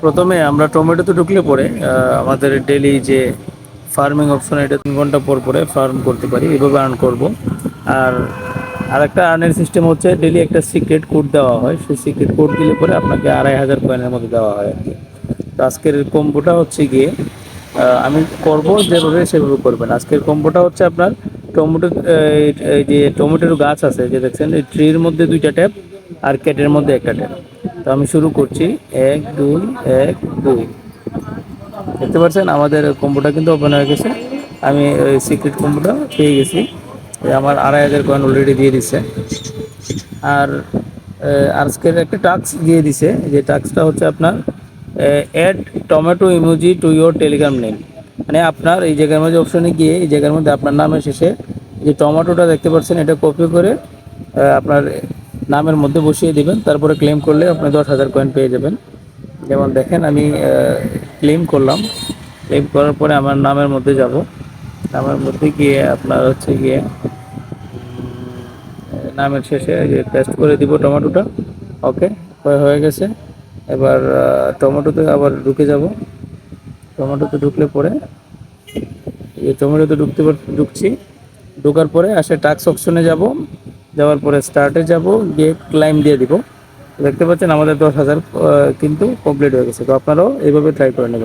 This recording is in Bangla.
প্রথমে আমরা টমেটোতে ঢুকলে পরে আমাদের ডেইলি যে ফার্মিং অপশন, এটা 3 ঘন্টা পর পরে ফার্ম করতে পারি, এভাবে আর্ন করব। আর আরেকটা আর্নের সিস্টেম হচ্ছে ডেইলি একটা সিক্রেট কোড দেওয়া হয়, সেই সিক্রেট কোড দিলে পরে আপনাকে 2500 কয়েনের মতো দেওয়া হয় আর কি। তো আজকের কম্বোটা হচ্ছে গিয়ে আমি করব যেভাবে সেভাবে করবেন। আজকের কম্বোটা হচ্ছে আপনার টমেটো, এই যে টমেটোর গাছ আছে যে দেখছেন, এই ট্রির মধ্যে 2টা ট্যাপ আর ক্যাটের মধ্যে একটা ট্যাপ। তো আমি শুরু করছি, 1 2 1 2। দেখতে পাচ্ছেন আমাদের কম্বোটা কিন্তু ওপেন হয়ে গেছে। আমি ওই সিক্রেট কম্বোটা পেয়ে গেছি। আমার 2500 কয়েন অলরেডি দিয়ে দিচ্ছে। আর আজকের একটা টাস্ক দিয়ে দিছে, যে টাস্কটা হচ্ছে আপনার add tomato emoji to your Telegram name. মানে আপনার এই জায়গার মধ্যে অপশনে গিয়ে এই জায়গার মধ্যে আপনার নামের শেষে যে টমেটোটা দেখতে পাচ্ছেন, এটা কপি করে আপনার নামের মধ্যে বসিয়ে দিবেন। তারপরে ক্লেম করলে আপনি 10,000 কয়েন পেয়ে যাবেন। যেমন দেখেন আমি ক্লেম করলাম। ক্লেম করার পরে আমার নামের মধ্যে যাব। নামের মধ্যে গিয়ে আপনার হচ্ছে গিয়ে নামের শেষে যে পেস্ট করে দিব টমেটোটা। ওকে, হয়ে গেছে। এবার টমেটোতে আবার ঢুকে যাব। টমেটোতে ঢুকলে পরে এই টমেটোতে ঢুকছি। ঢোকার পরে আসে টাস্ক অপশনে যাব। যাওয়ার পরে স্টার্টে যাব, গিয়ে ক্লাইম দিয়ে দিব। দেখতে পাচ্ছেন আমাদের 10,000 কিন্তু কমপ্লিট হয়ে গেছে। তো আপনারাও এইভাবে ট্রাই করে নেবেন।